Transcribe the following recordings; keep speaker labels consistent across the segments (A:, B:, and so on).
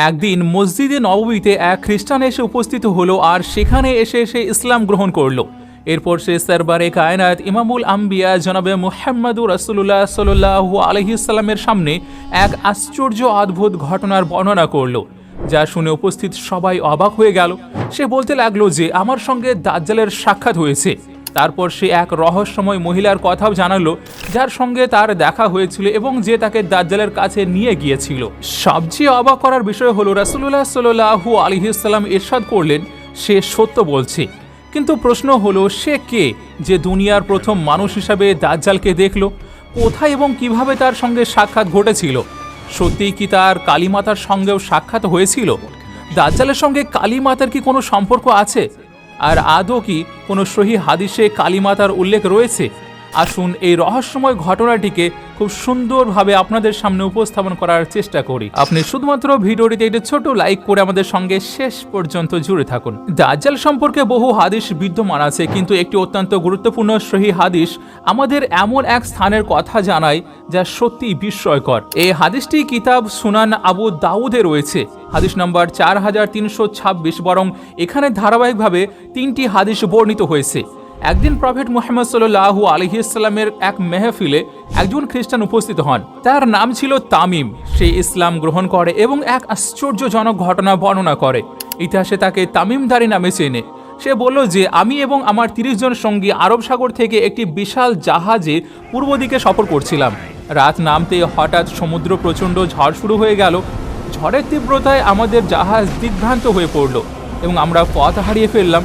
A: একদিন মসজিদে নববীতে এক খ্রিস্টান এসে উপস্থিত হলো আর সেখানে এসে সে ইসলাম গ্রহণ করলো। এরপর সে সরবারে কায়নাত ইমামুল আম্বিয়া জনাবে মুহাম্মদুর রাসূলুল্লাহ সাল্লাল্লাহু আলাইহি সাল্লামের সামনে এক আশ্চর্য অদ্ভুত ঘটনার বর্ণনা করলো, যা শুনে উপস্থিত সবাই অবাক হয়ে গেল। সে বলতে লাগলো যে আমার সঙ্গে দাজ্জালের সাক্ষাৎ হয়েছে। তারপর সে এক রহস্যময় মহিলার কথাও জানালো, যার সঙ্গে তার দেখা হয়েছিল এবং যে তাকে দাজ্জালের কাছে নিয়ে গিয়েছিল। সবচেয়ে অবাক করার বিষয় হলো রাসূলুল্লাহ সাল্লাল্লাহু আলাইহি সাল্লাম ইরশাদ করলেন সে সত্য বলছে। কিন্তু প্রশ্ন হলো সে কে, যে দুনিয়ার প্রথম মানুষ হিসাবে দাজ্জালকে দেখল? কোথায় এবং কিভাবে তার সঙ্গে সাক্ষাৎ ঘটেছিল? সত্যিই কি তার কালীমাতার সঙ্গেও সাক্ষাৎ হয়েছিল? দাজ্জালের সঙ্গে কালীমাতার কি কোনো সম্পর্ক আছে? আর আদৌ কি কোনো সহিহ হাদিসে কালীমাতার উল্লেখ রয়েছে? আসুন এই রহস্যময় ঘটনাটিকে খুব সুন্দরভাবে আপনাদের সামনে উপস্থাপন করার চেষ্টা করি। আপনি শুধুমাত্র ভিডিওটিতে একটি ছোট লাইক করে আমাদের সঙ্গে শেষ পর্যন্ত জুড়ে থাকুন। দাজ্জাল সম্পর্কে বহু হাদিস বিদ্যমান আছে, কিন্তু একটি অত্যন্ত গুরুত্বপূর্ণ সহিহ হাদিস আমাদের এমন এক স্থানের কথা জানায় যা সত্যিই বিস্ময়কর। এই হাদিসটি কিতাব সুনান আবু দাউদে রয়েছে, হাদিস নম্বর 4326। বরং এখানে ধারাবাহিকভাবে 3টি হাদিস বর্ণিত হয়েছে। একদিন প্রফেট মুহাম্মদ সাল্লাল্লাহু আলাইহি সাল্লামের এক মেহফিলে একজন খ্রিস্টান উপস্থিত হন। তার নাম ছিল তামিম। সে ইসলাম গ্রহণ করে এবং এক আশ্চর্যজনক ঘটনা বর্ণনা করে। ইতিহাসে তাকে তামিমদারি নামে চেনে। সে বলল যে আমি এবং আমার 30 জন সঙ্গী আরব সাগর থেকে একটি বিশাল জাহাজে পূর্ব দিকে সফর করছিলাম। রাত নামতে হঠাৎ সমুদ্র প্রচণ্ড ঝড় শুরু হয়ে গেল। ঝড়ের তীব্রতায় আমাদের জাহাজ দিগ্ভ্রান্ত হয়ে পড়ল এবং আমরা পথ হারিয়ে ফেললাম।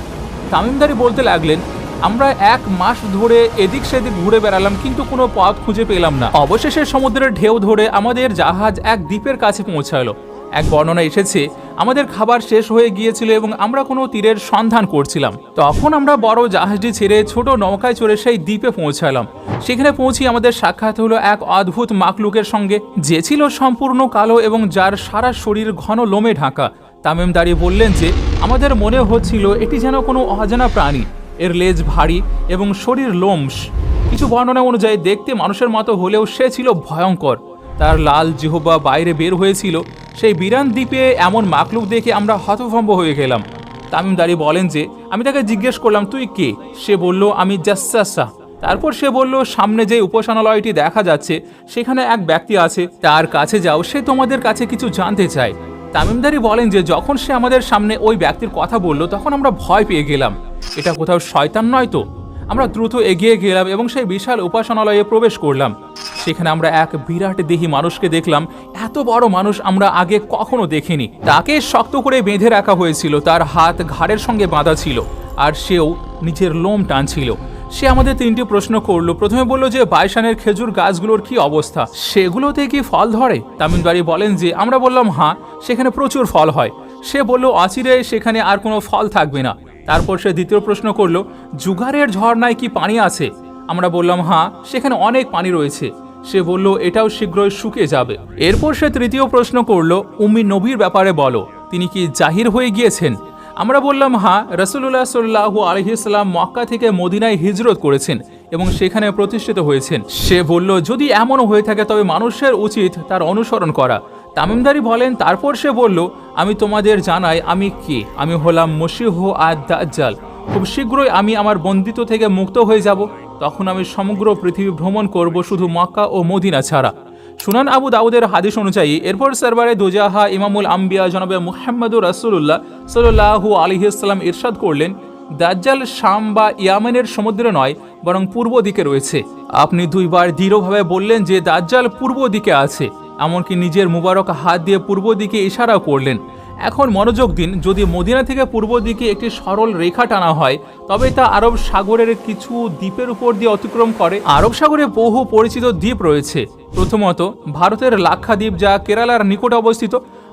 A: তামিমদারি বলতে লাগলেন, আমরা 1 মাস ধরে এদিক সেদিক ঘুরে বেড়ালাম, কিন্তু কোনো পথ খুঁজে পেলাম না। অবশেষে সমুদ্রের ঢেউ ধরে আমাদের জাহাজ এক দ্বীপের কাছে পৌঁছালো। এক বর্ণনা এসেছে আমাদের খাবার শেষ হয়ে গিয়েছিল এবং আমরা কোনো তীরের সন্ধান করছিলাম। তখন আমরা বড় জাহাজটি ছেড়ে ছোট নৌকায় চড়ে সেই দ্বীপে পৌঁছালাম। সেখানে পৌঁছে আমাদের সাক্ষাৎ হলো এক অদ্ভুত মাকলুকের সঙ্গে, যে ছিল সম্পূর্ণ কালো এবং যার সারা শরীর ঘন লোমে ঢাকা। তামিমদারি বললেন যে আমাদের মনে হচ্ছিল এটি যেন কোনো অজানা প্রাণী। এর লেজ ভারী এবং শরীর লোমশ। কিছু বর্ণনা অনুযায়ী দেখতে মানুষের মতো হলেও সে ছিল ভয়ঙ্কর। তার লাল জিহ্বা বাইরে বের হয়েছিল। সেই বিরান দ্বীপে এমন মাকলুক দেখে আমরা হতভম্ব হয়ে গেলাম। তামিমদারি বলেন যে আমি তাকে জিজ্ঞেস করলাম তুই কে? সে বলল আমি জাসসাসা। তারপর সে বলল সামনে যে উপাসনালয়টি দেখা যাচ্ছে সেখানে এক ব্যক্তি আছে, তার কাছে যাও, সে তোমাদের কাছে কিছু জানতে চায়। তামিমদারি বলেন যে যখন সে আমাদের সামনে ওই ব্যক্তির কথা বলল তখন আমরা ভয় পেয়ে গেলাম। এটা কোথাও শয়তান নয় তো? আমরা দ্রুত এগিয়ে গেলাম এবং সেই বিশাল উপাসনালয়ে প্রবেশ করলাম। সেখানে আমরা এক বিরাট দেহী মানুষকে দেখলাম। এত বড় মানুষ আমরা আগে কখনো দেখিনি। তাকে শক্ত করে বেঁধে রাখা হয়েছিল, তার হাত ঘাড়ের সঙ্গে বাঁধা ছিল আর সেও নিজের লোম টানছিল। সে আমাদের 3টি প্রশ্ন করলো। প্রথমে বলল যে বাইশানের খেজুর গাছগুলোর কি অবস্থা, সেগুলোতে কি ফল ধরে? তামিমদারি বলেন যে আমরা বললাম হ্যাঁ, সেখানে প্রচুর ফল হয়। সে বলল অচিরে সেখানে আর কোনো ফল থাকবে না। তারপর সে দ্বিতীয় প্রশ্ন করলো জুগারের ঝর্ণায় কি পানি আছে? আমরা বললাম হ্যাঁ, সেখানে অনেক পানি রয়েছে। সে বলল এটাও শীঘ্রই শুকিয়ে যাবে। এরপর সে তৃতীয় প্রশ্ন করলো উম্মি নবীর ব্যাপারে বলো, তিনি কি জাহির হয়ে গিয়েছেন? আমরা বললাম হ্যাঁ, রাসূলুল্লাহ সাল্লাল্লাহু আলাইহি সাল্লাম মক্কা থেকে মদিনায় হিজরত করেছেন এবং সেখানে প্রতিষ্ঠিত হয়েছেন। সে বলল যদি এমনও হয়ে থাকে তবে মানুষের উচিত তার অনুসরণ করা। তামিমদারি বলেন তারপর সে বলল আমি তোমাদের জানাই আমি কে। আমি হলাম মসিহ আদ-দাজ্জাল। খুব শীঘ্রই আমি আমার বন্দিত্ব থেকে মুক্ত হয়ে যাব। তখন আমি সমগ্র পৃথিবী ভ্রমণ করব, শুধু মক্কা ও মদিনা ছাড়া। সুনান আবু দাউদের হাদিস অনুযায়ী এরপর সরবারে দুজাহা ইমামুল আম্বিয়া জনাবে মুহাম্মদুর রাসূলুল্লাহ সাল্লাল্লাহু আলাইহি সাল্লাম ইরশাদ করলেন দাজ্জাল শাম বা ইয়ামেনের সমুদ্রে নয়, বরং পূর্ব দিকে রয়েছে। আপনি 2 বার দৃঢ়ভাবে বললেন যে দাজ্জাল পূর্ব দিকে আছে, এমনকি নিজের মুবারক হাত দিয়ে পূর্ব দিকে ইশারাও করলেন। এখন মনোযোগ দিন, যদি মদিনা থেকে পূর্ব দিকে একটি সরল রেখা টানা হয় তবে তা আরব সাগরের কিছু দ্বীপের উপর দিয়ে অতিক্রম করে। আরব সাগরে বহু পরিচিত দ্বীপ রয়েছে। প্রথমত ভারতের লাক্ষাদ্বীপ, যা কেরালার নিকটে অবস্থিত।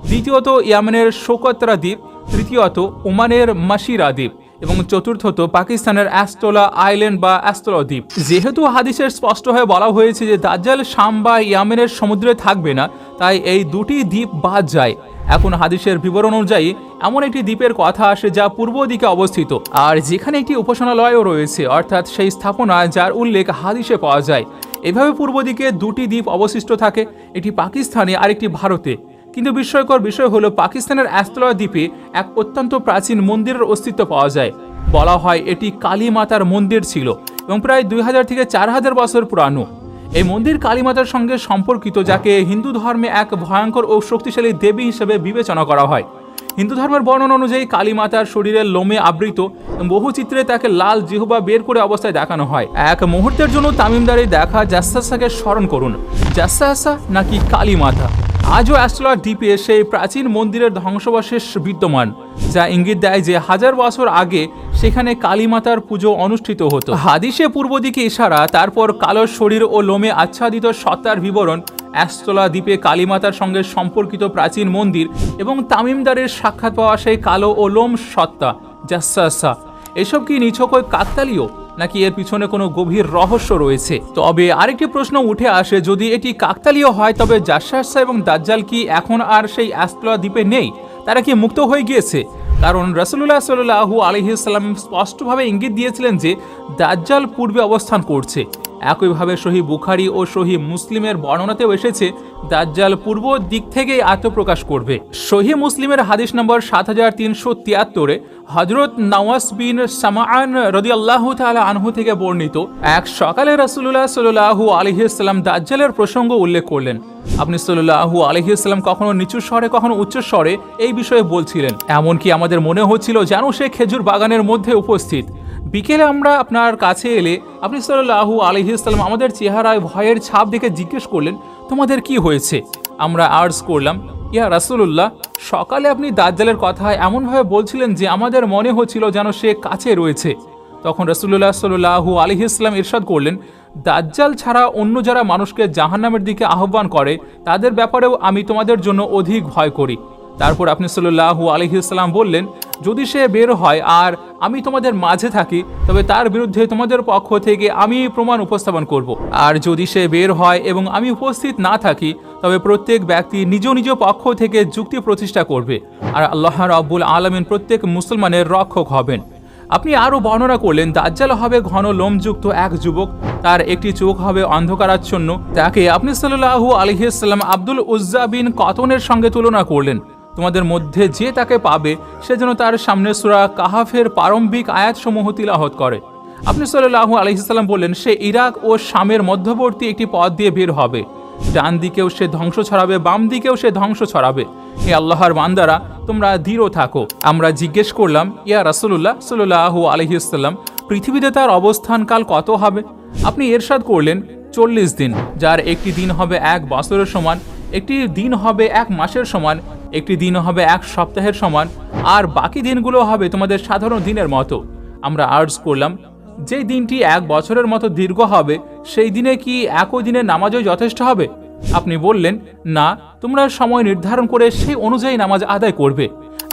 A: দ্বিতীয়ত ইয়ামেনের সোকত্রা দ্বীপ। তৃতীয়ত ওমানের মাসিরা দ্বীপ এবং চতুর্থত পাকিস্তানের অ্যাস্তোলা আইল্যান্ড বা অ্যাস্তোলা দ্বীপ। যেহেতু হাদিসের স্পষ্টভাবে বলা হয়েছে যে দাজ্জাল শাম বা ইয়ামেনের সমুদ্রে থাকবে না, তাই এই 2টি দ্বীপ বাদ যায়। এখন হাদিসের বিবরণ অনুযায়ী এমন একটি দ্বীপের কথা আসে যা পূর্ব দিকে অবস্থিত আর যেখানে একটি উপাসনালয়ও রয়েছে, অর্থাৎ সেই স্থাপনা যার উল্লেখ হাদিসে পাওয়া যায়। এভাবে পূর্ব দিকে 2টি দ্বীপ অবশিষ্ট থাকে, একটি পাকিস্তানে আর একটি ভারতে। কিন্তু বিস্ময়কর বিষয় হলো পাকিস্তানের অ্যাস্তোলা দ্বীপে এক অত্যন্ত প্রাচীন মন্দিরের অস্তিত্ব পাওয়া যায়। বলা হয় এটি কালী মাতার মন্দির ছিল এবং প্রায় 2000 থেকে 4000 বছর পুরানো। এই মন্দির কালী মাতার সঙ্গে সম্পর্কিত, যাকে হিন্দু ধর্মে এক ভয়ঙ্কর ও শক্তিশালী দেবী হিসেবে বিবেচনা করা হয়। হিন্দু ধর্মের বর্ণনা অনুযায়ী কালী মাতার শরীরের লোমে আবৃত, বহু চিত্রে তাকে লাল জিহ্বা বের করে অবস্থায় দেখানো হয়। এক মুহূর্তের জন্য তামিমদারে দেখা জাসাসাকে স্মরণ করুন। জাসাসা নাকি কালী মাতা? আজও অ্যাস্তোলা দ্বীপে সেই প্রাচীন মন্দিরের ধ্বংসাবশেষ বিদ্যমান, যা ইঙ্গিত দেয় যে 1000 বছর আগে সেখানে কালী মাতার পুজো অনুষ্ঠিত হতো। হাদিসে পূর্ব দিকে ইশারা, তারপর কালো শরীর ও লোমে আচ্ছাদিত সত্তার বিবরণ, অ্যাস্তোলা দ্বীপে কালীমাতার সঙ্গে সম্পর্কিত প্রাচীন মন্দির এবং তামিমদারের সাক্ষাৎ পাওয়া সেই কালো ও লোম সত্তা জাসাসা। এসব কি নিছকই কাকতালীয়, নাকি এর পিছনে কোনো গভীর রহস্য রয়েছে? তবে আরেকটি প্রশ্ন উঠে আসে, যদি এটি কাকতালীয় হয় তবে জাসাসা এবং দাজ্জাল কি এখন আর সেই অ্যাস্তোলা দ্বীপে নেই? তারা কি মুক্ত হয়ে গিয়েছে? কারণ রাসূলুল্লাহ সাল্লাল্লাহু আলাইহি সাল্লাম স্পষ্টভাবে ইঙ্গিত দিয়েছিলেন যে দাজ্জাল পূর্বে অবস্থান করছে। একইভাবে সহিহ বুখারী ও সহিহ মুসলিমের বর্ণনাতেও এসেছে দাজ্জাল পূর্ব দিক থেকেই আত্মপ্রকাশ করবে। সহিহ মুসলিমের হাদিস নম্বর 7373-এ হযরত নওয়াস বিন সামাআন রাদিয়াল্লাহু তাআলা আনহু থেকে বর্ণিত, এক সকালে রাসূলুল্লাহ সাল্লাল্লাহু আলাইহি সাল্লাম দাজ্জালের প্রসঙ্গ উল্লেখ করলেন। আপনি সাল্লাল্লাহু আলাইহি সাল্লাম কখনো নিচু স্বরে কখনো উচ্চ স্বরে এই বিষয়ে বলছিলেন, এমনকি আমাদের মনে হচ্ছিল যেন সে খেজুর বাগানের মধ্যে উপস্থিত। বিকেলে আমরা আপনার কাছে এলে আপনি সাল্লাল্লাহু আলাইহি সাল্লাম আমাদের চেহারায় ভয়ের ছাপ দেখে জিজ্ঞেস করলেন, তোমাদের কি হয়েছে? আমরা আর্জ করলাম, ইয়া রাসূলুল্লাহ, সকালে আপনি দাজ্জালের কথা এমনভাবে বলছিলেন যে আমাদের মনে হচ্ছিল যেন সে কাছে রয়েছে। তখন রাসূলুল্লাহ সাল্লাল্লাহু আলাইহি সাল্লাম ইরশাদ করলেন, দাজ্জাল ছাড়া অন্য যারা মানুষকে জাহান্নামের দিকে আহ্বান করে তাদের ব্যাপারেও আমি তোমাদের জন্য অধিক ভয় করি। তারপর আপনি সাল্লাল্লাহু আলাইহি সাল্লাম বললেন, যদি সে বের হয় আর আমি তোমাদের মাঝে থাকি তবে তার বিরুদ্ধে তোমাদের পক্ষ থেকে আমি প্রমাণ উপস্থাপন করব। আর যদি সে বের হয় এবং আমি উপস্থিত না থাকি তবে প্রত্যেক ব্যক্তি নিজ নিজ পক্ষ থেকে যুক্তি প্রতিষ্ঠা করবে, আর আল্লাহ রাব্বুল আলামিন প্রত্যেক মুসলমানের রক্ষক হবেন। আপনি আরও বর্ণনা করলেন, দাজ্জাল হবে ঘন লোমযুক্ত এক যুবক, তার একটি চোখ হবে অন্ধকারাচ্ছন্ন। তাকে আপনি সাল্লাল্লাহু আলাইহি সাল্লাম আব্দুল উজ্জা বিন কতনের সঙ্গে তুলনা করলেন। তোমাদের মধ্যে যে তাকে পাবে সে যেন তার সামনে সূরা কাহাফের প্রারম্ভিক আয়াতসমূহ তিলাওয়াত করে। আপনি সাল্লাল্লাহু আলাইহি সাল্লাম বললেন, সে ইরাক ও শামের মধ্যবর্তী একটি পথ দিয়ে বের হবে। ডান দিকেও সে ধ্বংস ছড়াবে, বাম দিকেও সে ধ্বংস ছড়াবে। হে আল্লাহর বান্দারা, তোমরা দৃঢ় থাকো। আমরা জিজ্ঞেস করলাম, ইয়া রাসূলুল্লাহ সাল্লাল্লাহু আলাইহি সাল্লাম, পৃথিবীতে তার অবস্থানকাল কত হবে? আপনি ইরশাদ করলেন, 40 দিন, যার একটি দিন হবে 1 বছরের সমান, একটি দিন হবে 1 মাসের সমান, একটি দিন হবে 1 সপ্তাহের সমান, আর বাকি দিনগুলো হবে তোমাদের সাধারণ দিনের মতো। আমরা আর্জ করলাম, যে দিনটি 1 বছরের মতো দীর্ঘ হবে সেই দিনে কি একই দিনের নামাজও যথেষ্ট হবে? আপনি বললেন, না, তোমরা সময় নির্ধারণ করে সেই অনুযায়ী নামাজ আদায় করবে।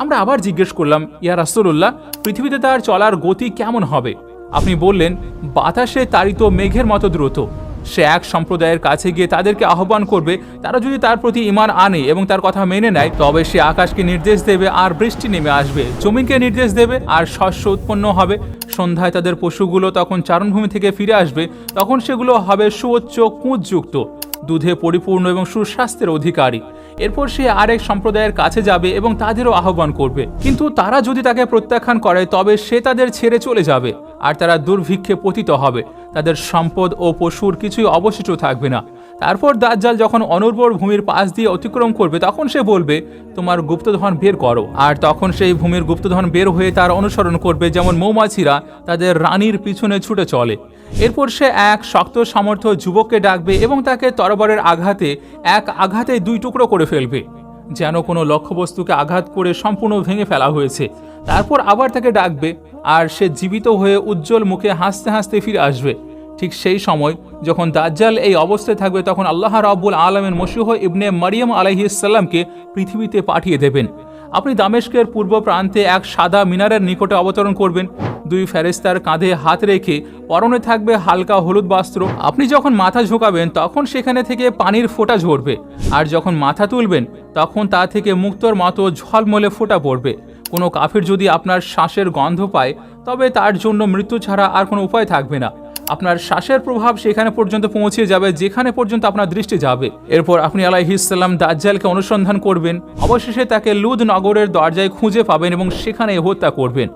A: আমরা আবার জিজ্ঞেস করলাম, ইয়া রাসূলুল্লাহ, পৃথিবীতে তার চলার গতি কেমন হবে? আপনি বললেন, বাতাসে তাড়িত মেঘের মতো দ্রুত। সে এক সম্প্রদায়ের কাছে গিয়ে তাদেরকে আহ্বান করবে, তারা যদি তার প্রতি ঈমান আনে এবং তার কথা মেনে নেয় তবে সে আকাশকে নির্দেশ দেবে আর বৃষ্টি নেমে আসবে, জমিনকে নির্দেশ দেবে আর শস্য উৎপন্ন হবে। সন্ধ্যায় তাদের পশুগুলো তখন চারণভূমি থেকে ফিরে আসবে, তখন সেগুলো হবে সুউচ্চ কুঁজযুক্ত, দুধে পরিপূর্ণ এবং সুস্বাস্থ্যের অধিকারী। এরপর সে আরেক সম্প্রদায়ের কাছে যাবে এবং তাদেরও আহ্বান করবে, কিন্তু তারা যদি তাকে প্রত্যাখ্যান করে তবে সে তাদের ছেড়ে চলে যাবে আর তারা দুর্ভিক্ষে পতিত হবে, তাদের সম্পদ ও পশুর কিছুই অবশিষ্ট থাকবে না। তারপর দাজ্জাল যখন অনুর্বর ভূমির পাশ দিয়ে অতিক্রম করবে তখন সে বলবে, তোমার গুপ্তধন বের করো। আর তখন সেই ভূমির গুপ্তধন বের হয়ে তার অনুসরণ করবে, যেমন মৌমাছিরা তাদের রানীর পিছনে ছুটে চলে। এরপর সে এক শক্ত সামর্থ্য যুবককে ডাকবে এবং তাকে তরবারের আঘাতে এক আঘাতে 2 টুকরো করে ফেলবে, যেন কোনো লক্ষ্যবস্তুকে আঘাত করে সম্পূর্ণ ভেঙে ফেলা হয়েছে। তারপর আবার তাকে ডাকবে আর সে জীবিত হয়ে উজ্জ্বল মুখে হাসতে হাসতে ফিরে আসবে। ঠিক সেই সময় যখন দাজ্জাল এই অবস্থায় থাকবে তখন আল্লাহ রাব্বুল আলামিন মসীহ ইবনে মারিয়াম আলাইহিস সালামকে পৃথিবীতে পাঠিয়ে দেবেন। আপনি দামেস্কের পূর্ব প্রান্তে এক সাদা মিনারের নিকটে অবতরণ করবেন। 2 ফেরেশতার কাঁধে হাত রেখে পরনে থাকবে হালকা হলুদ বস্ত্র। আপনি যখন মাথা ঝোঁকাবেন তখন সেখানে থেকে পানির ফোঁটা ঝরবে, আর যখন মাথা তুলবেন তখন তা থেকে মুক্তোর মতো ঝলমলে ফোঁটা পড়বে। কোনো কাফির যদি আপনার শ্বাসের গন্ধ পায় তবে তার জন্য মৃত্যু ছাড়া আর কোনো উপায় থাকবে না। আপনার শ্বাসের প্রভাব সেখানে পর্যন্ত পৌঁছে যাবে যেখানে পর্যন্ত আপনার দৃষ্টি যাবে। এরপর আপনি আলাইহিস সালাম দাজ্জালকে অনুসন্ধান করবেন, অবশেষে তাকে লুদ নগরের দরজায় খুঁজে পাবেন এবং সেখানে হত্যা করবেন।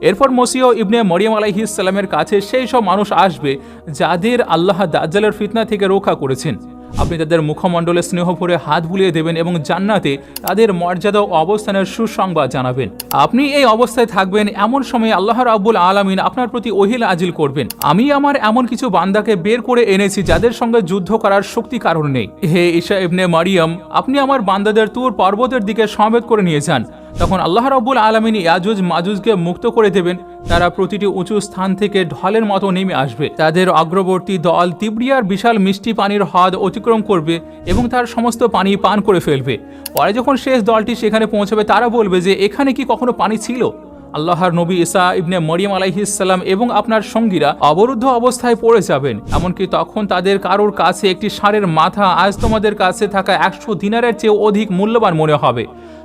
A: এরপর মসিহ ইবনে মরিয়ম আলাইহিস সালামের কাছে সেই সব মানুষ আসবে যাদের আল্লাহ দাজ্জালের ফিতনা থেকে রক্ষা করেছেন। আপনি তাদের মুখমণ্ডলে স্নেহ ভরে হাত বুলিয়ে দেবেন এবং জান্নাতে তাদের মর্যাদা ও অবস্থানের সুসংবাদ জানাবেন। আপনি এই অবস্থায় থাকবেন, এমন সময় আল্লাহ রাব্বুল আলামিন আপনার প্রতি ওহী নাজিল করবেন, আমি আমার এমন কিছু বান্দাকে বের করে এনেছি যাদের সঙ্গে যুদ্ধ করার শক্তি কারণ নেই। হে ঈসা ইবনে মারিয়াম, আপনি আমার বান্দাদের তুর পর্বতের দিকে সমবেত করে নিয়ে যান। তখন আল্লাহ রাব্বুল আলামিন ইয়াজুজ মাজুজকে মুক্ত করে দেবেন। তারা প্রতিটি উঁচু স্থান থেকে ঢলের মতো নেমে আসবে। তাদের অগ্রবর্তী দল তিব্রিয়ার বিশাল মিষ্টি পানির হ্রদ অতিক্রম করবে এবং তার সমস্ত পানি পান করে ফেলবে। পরে যখন শেষ দলটি সেখানে পৌঁছাবে তারা বলবে যে এখানে কি কখনো পানি ছিল? আল্লাহর নবী ঈসা ইবনে মরিয়ম আলাইহিস সালাম এবং আপনার সঙ্গীরা অবরুদ্ধ অবস্থায় পড়ে যাবেন। এমনকি তখন তাদের কারোর কাছে একটি ষাঁড়ের মাথা আজ তোমাদের কাছে থাকা 100 দিনারের চেয়েও অধিক মূল্যবান মনে হবে।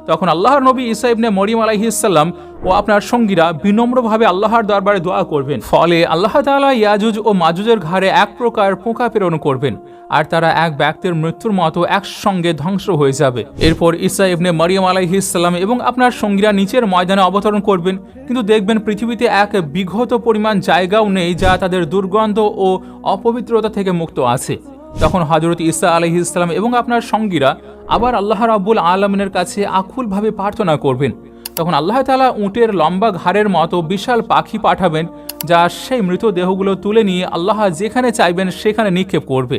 A: তখন আল্লাহর নবী ঈসা ইবনে মরিয়ম আলাইহিস সালাম ও আপনার সঙ্গীরা বিনম্রভাবে আল্লাহর দরবারে দোয়া করবেন। ফলে আল্লাহ তাআলা ইয়াজুজ ও মাজুজের ঘাড়ে এক প্রকার পোকা প্রেরণ করবেন আর তারা এক ব্যক্তির মৃত্যুর মতো একসঙ্গে ধ্বংস হয়ে যাবে। এরপর ঈসা ইবনে মরিয়ম আলাইহিস সালাম এবং আপনার সঙ্গীরা নিচের ময়দানে অবতরণ করবেন, কিন্তু দেখবেন পৃথিবীতে এক বিঘত পরিমাণ জায়গাও নেই যা তাদের দুর্গন্ধ ও অপবিত্রতা থেকে মুক্ত আছে। তখন হযরত ঈসা আলাইহিস সালাম এবং আপনার সঙ্গীরা আবার আল্লাহ রাব্বুল আলামিনের কাছে আকুলভাবে প্রার্থনা করবেন। তখন আল্লাহ তাআলা উটের লম্বা ঘাড়ের মতো বিশাল পাখি পাঠাবেন যা সেই মৃতদেহগুলো তুলে নিয়ে আল্লাহ যেখানে চাইবেন সেখানে নিক্ষেপ করবে।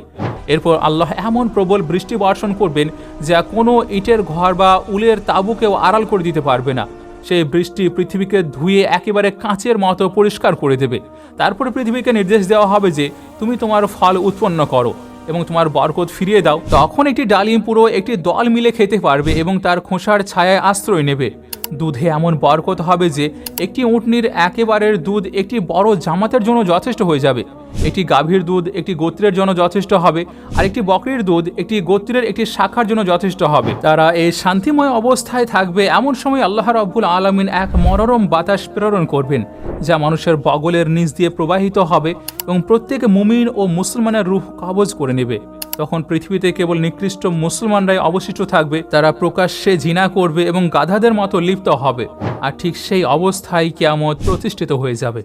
A: এরপর আল্লাহ এমন প্রবল বৃষ্টি বর্ষণ করবেন যা কোনো ইটের ঘর বা উলের তাঁবুকেও আড়াল করে দিতে পারবে না। সেই বৃষ্টি পৃথিবীকে ধুয়ে একেবারে কাঁচের মতো পরিষ্কার করে দেবে। তারপরে পৃথিবীকে নির্দেশ দেওয়া হবে যে তুমি তোমার ফল উৎপন্ন করো এবং তোমার বরকত ফিরিয়ে দাও। তখন একটি ডালিম পুরো একটি দল মিলে খেতে পারবে এবং তার খোসার ছায়ায় আশ্রয় নেবে। দুধে এমন বরকত হবে যে একটি উটনির একেবারের দুধ একটি বড় জামাতের জন্য যথেষ্ট হয়ে যাবে। একটি গাভীর দুধ একটি গোত্রের জন্য যথেষ্ট হবে, আর একটি বকরির দুধ একটি গোত্রের একটি শাখার জন্য যথেষ্ট হবে। তারা এই শান্তিময় অবস্থায় থাকবে। এমন সময় আল্লাহ রাব্বুল আলামিন এক মনোরম বাতাস প্রেরণ করবেন যা মানুষের বগলের নিচ দিয়ে প্রবাহিত হবে এবং প্রত্যেক মুমিন ও মুসলমানের রূহ কবজ করে নেবে। তখন পৃথিবীতে কেবল নিকৃষ্ট মুসলমানরাই অবশিষ্ট থাকবে। তারা প্রকাশ্যে জিনা করবে এবং গাধাদের মতো লিপ্ত হবে, আর ঠিক সেই অবস্থায় কিয়ামত প্রতিষ্ঠিত হয়ে যাবে।